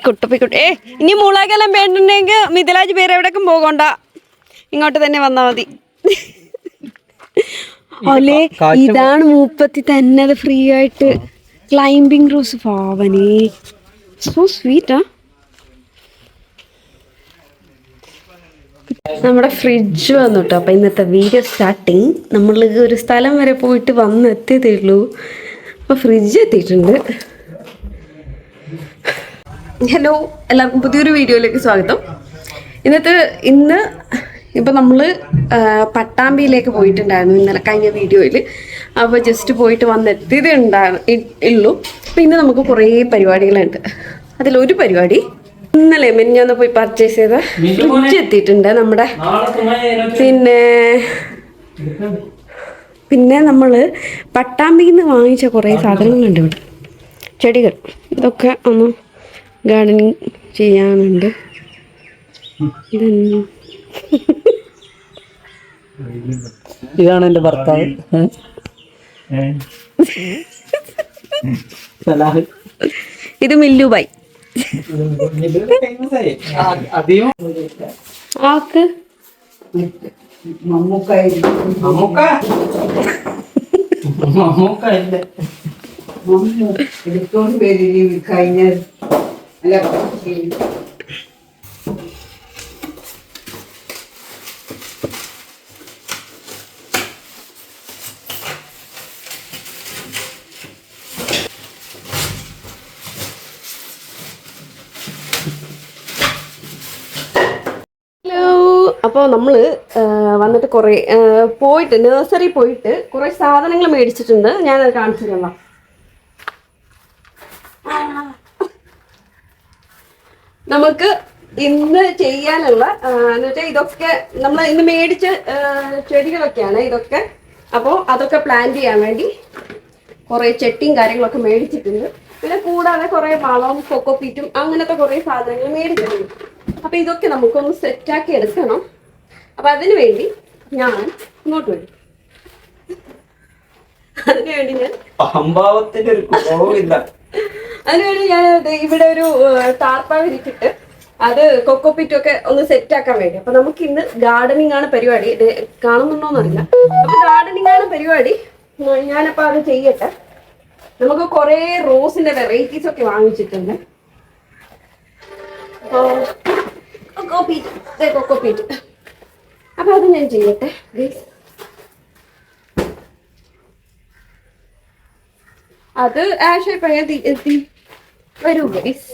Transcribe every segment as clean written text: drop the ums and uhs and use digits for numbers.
കുട്ടപ്പിക്കുട്ടി ഇനി മുളകെല്ലാം വേണ്ടിട്ടുണ്ടെങ്കിൽ മിഥിലാജ് വേറെ എവിടേക്കും പോകണ്ട, ഇങ്ങോട്ട് തന്നെ വന്നാ മതി. അല്ലേ ഇതാണ് മൂപ്പത്തി തന്നെ ഫ്രീ ആയിട്ട് ക്ലൈംബിംഗ് റോസ്. പാവനേ സോ സ്വീറ്റാ. നമ്മുടെ ഫ്രിഡ്ജ് വന്നു കേട്ടോ. അപ്പം ഇന്നത്തെ വീഡിയോ സ്റ്റാർട്ടിങ് നമ്മൾ ഒരു സ്ഥലം വരെ പോയിട്ട് വന്ന് എത്തിയതേ ഉള്ളൂ. അപ്പോൾ ഫ്രിഡ്ജ് എത്തിയിട്ടുണ്ട്. ഹലോ, എല്ലാവർക്കും പുതിയൊരു വീഡിയോയിലേക്ക് സ്വാഗതം. ഇന്ന് ഇപ്പം നമ്മൾ പട്ടാമ്പിയിലേക്ക് പോയിട്ടുണ്ടായിരുന്നു ഇന്നലെ കഴിഞ്ഞ വീഡിയോയിൽ. അപ്പോൾ ജസ്റ്റ് പോയിട്ട് വന്നെത്തിയതേ ഉള്ളൂ. അപ്പം ഇന്ന് നമുക്ക് കുറേ പരിപാടികളുണ്ട്. അതിലൊരു പരിപാടി ഇന്നലെ മിനിഞ്ഞാന്ന് പോയി പർച്ചേസ് ചെയ്ത ഫ്രിഡ്ജ് എത്തിയിട്ടുണ്ട് നമ്മുടെ. പിന്നെ നമ്മൾ പട്ടാമ്പിയിൽ നിന്ന് വാങ്ങിച്ച കുറേ സാധനങ്ങളുണ്ട് ഇവിടെ. ചെടികൾ ഇതൊക്കെ ഒന്ന് ഗാർഡനിങ് ചെയ്യാനുണ്ട്. ഇതാണ് എൻ്റെ ഭർത്താവ് ഇത് മില്ലുബായി. ആക്ക് എടുത്തോണ്ട് പേര് കഴിഞ്ഞ അപ്പോൾ നമ്മൾ വന്നിട്ട് കുറേ പോയിട്ട് നഴ്സറി പോയിട്ട് കുറേ സാധനങ്ങൾ മേടിച്ചിട്ടുണ്ട്. ഞാനത് കാണിച്ചു തരാം. നമുക്ക് ഇന്ന് ചെയ്യാനുള്ള എന്ന് വെച്ചാൽ ഇതൊക്കെ നമ്മൾ ഇന്ന് മേടിച്ച ചെടികളൊക്കെയാണ് ഇതൊക്കെ. അപ്പോൾ അതൊക്കെ പ്ലാൻ ചെയ്യാൻ വേണ്ടി കുറേ ചട്ടിയും കാര്യങ്ങളൊക്കെ മേടിച്ചിട്ടുണ്ട്. പിന്നെ കൂടാതെ കുറേ വളവും കൊക്കോപ്പീറ്റും അങ്ങനത്തെ കുറേ സാധനങ്ങൾ മേടിച്ചിട്ടുണ്ട്. അപ്പോൾ ഇതൊക്കെ നമുക്കൊന്ന് സെറ്റാക്കി എടുക്കണം. അപ്പം അതിനു വേണ്ടി ഞാൻ ഇങ്ങോട്ട് വരും. അതിനുവേണ്ടി ഞാൻ അതിനുവേണ്ടി ഞാൻ ഇവിടെ ഒരു ടാർപ്പ വിരിച്ചിട്ട് അത് കൊക്കോപ്പീറ്റൊക്കെ ഒന്ന് സെറ്റാക്കാൻ വേണ്ടി. അപ്പം നമുക്ക് ഇന്ന് ഗാർഡനിങ് ആണ് പരിപാടി. ഇത് കാണുന്നുണ്ടോന്നറിയില്ല. അപ്പം ഗാർഡനിങ് ആണ് പരിപാടി. ഞാനപ്പോൾ അത് ചെയ്യട്ടെ. നമുക്ക് കുറേ റോസിന്റെ വെറൈറ്റീസ് ഒക്കെ വാങ്ങിച്ചിട്ടുണ്ട്. കൊക്കോപ്പീറ്റ് അപ്പൊ അത് ഞാൻ ചെയ്യട്ടെ. അത് ആശയപ്പഴ എത്തി വരൂ ഗൈസ്.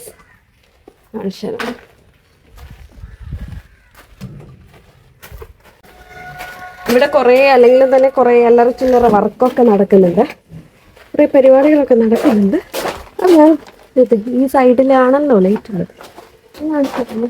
ഇവിടെ കുറേ അല്ലെങ്കിൽ തന്നെ കുറേ അല്ലറ ചില്ലറ വർക്കൊക്കെ നടക്കുന്നുണ്ട്. കുറേ പരിപാടികളൊക്കെ നടക്കുന്നുണ്ട്. അത് ഞാൻ ഈ സൈഡിലാണല്ലോ ലൈറ്റ് ഉള്ളത്. കാണിച്ചിട്ടുണ്ട്.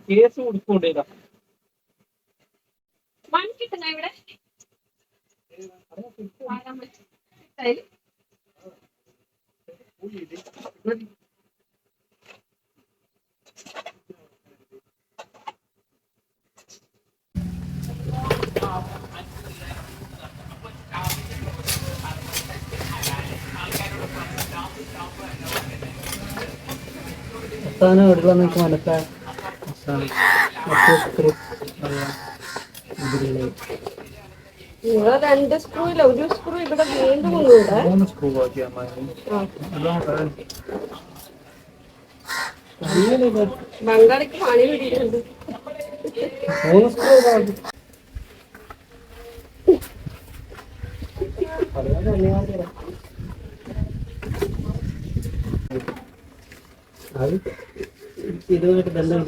കേസ് കൊടുക്കൊണ്ടേതാ മൺകിട്ടുന്ന ഇവിടെ അവസാനം എവിടെയുള്ള എനിക്ക് മനസ്സിലായി ഇവിടെ 2 സ്ക്രൂ ഇല്ല, ഒരു സ്ക്രൂ ഇവിടെ വീണ്ടും ഒന്നുണ്ട്. 3 സ്ക്രൂ ബാക്കിയാണ് ബംഗാളിക്ക് പണി പിടിക്കുന്നുണ്ട്. 3 സ്ക്രൂ ബാക്കി. അത് ഇതുമായിട്ട് ബന്ധം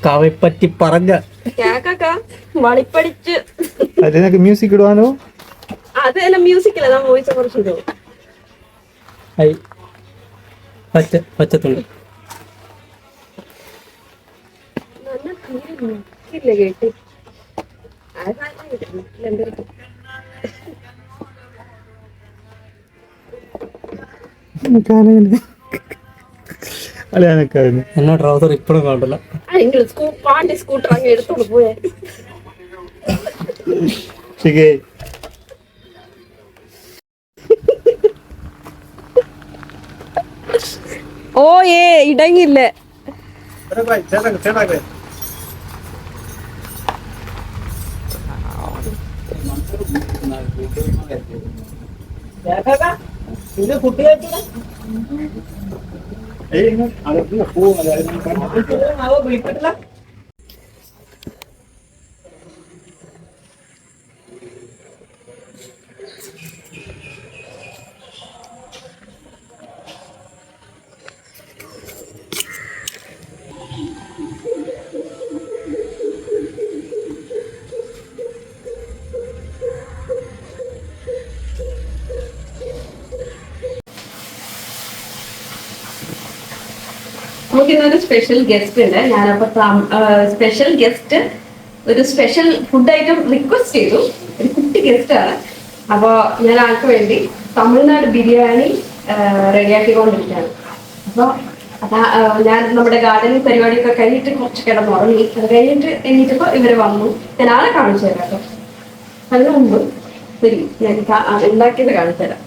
കവയെപ്പറ്റി പറഞ്ഞ വളിപ്പടിച്ച് അതിനൊക്കെ മ്യൂസിക് ഇടുവാനോ? അത് തന്നെ മ്യൂസിക്കില്ല, ഞാൻ വോയിസ് കുറച്ച് ഇടും. പച്ചത്തുള്ളി ഇല്ല കേട്ട് എന്നോ ട്രൗസർ ഇപ്പോഴും കണ്ടല്ല. പാണ്ടി സ്കൂട്ടർ അങ്ങ് എടുത്തോണ്ട് പോയേ. ഓ ഇടങ്ങില്ലേ നമുക്കിന്നൊരു സ്പെഷ്യൽ ഗസ്റ്റ് ഉണ്ട്. ഞാനപ്പോ സ്പെഷ്യൽ ഗസ്റ്റ് ഒരു സ്പെഷ്യൽ ഫുഡ് ഐറ്റം റിക്വസ്റ്റ് ചെയ്തു. ഒരു കുട്ടി ഗസ്റ്റ് ആണ്. അപ്പൊ ഞാൻ ആൾക്ക് വേണ്ടി തമിഴ്നാട് ബിരിയാണി റെഡിയാക്കിക്കൊണ്ടിരിക്കുകയാണ്. അപ്പൊ ഞാൻ നമ്മുടെ ഗാർഡനിങ് പരിപാടിയൊക്കെ കഴിഞ്ഞിട്ട് കുറച്ച് കിടന്നുറങ്ങി. അത് കഴിഞ്ഞിട്ട് എണീറ്റപ്പോ ഇവര് വന്നു. ഞാൻ ആളെ കാണിച്ചു തരാം കേട്ടോ. അതിന് മുമ്പ് ശരി ഞാൻ ഉണ്ടാക്കിയത് കാണിച്ചു തരാം.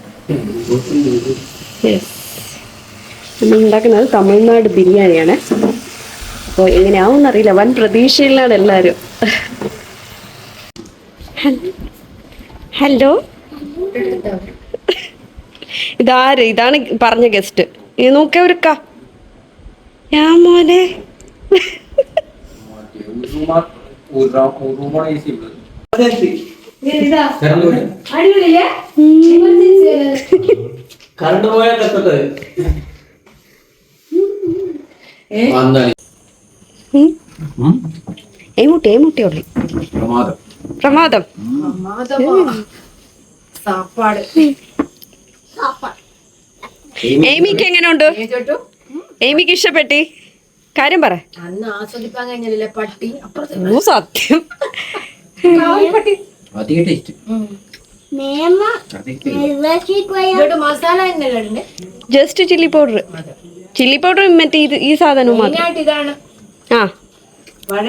നമ്മൾ ഉണ്ടാക്കുന്നത് തമിഴ്നാട് ബിരിയാണിയാണ്. അപ്പോൾ എങ്ങനെയാവും അറിയില്ല, വൻ പ്രതീക്ഷയിലാണ് എല്ലാവരും. ഹലോ, ഇതാണ് പറഞ്ഞ ഗസ്റ്റ്. ഇത് നോക്കിയ ഒരുക്ക ഞാൻ മോനെ കറണ്ട് പോയാൽ ഏമുട്ടി പ്രമാദം ഏമിക്ക് എങ്ങനെയുണ്ട്? ഏമിക്ക് ഇഷ്ടപ്പെട്ടി? കാര്യം പറ. അന്ന് ആസ്വദിക്കാൻ കഴിഞ്ഞില്ല പട്ടി അപ്പുറത്ത് ഓ സത്യം. ഇങ്ങോട്ട് മസാല എന്നല്ലേ just chilli powder. Chilli powder മറ്റേ ഇത് ഈ സാധനവും മാത്രം. മെയിനായിട്ട് ഇതാണ് ആ വട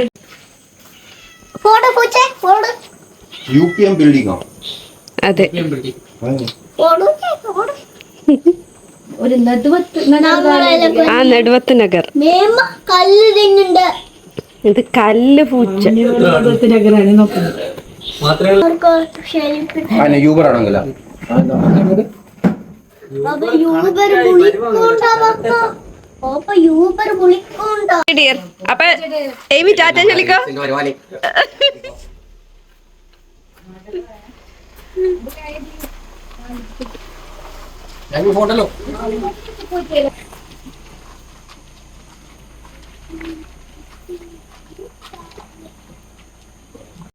UPM building ആണ്. അതെ. ഒരു നെടുവത്ത് ആ നെടുവത്ത് നഗർ. ഇത് കല്ല് പൂച്ച. അതിന് യൂബർ ആണെങ്കിലോ ഡിയർ അപ്പൊ എയ്മി ടാറ്റ ചൊല്ലിക്കോ. ഫോട്ടോ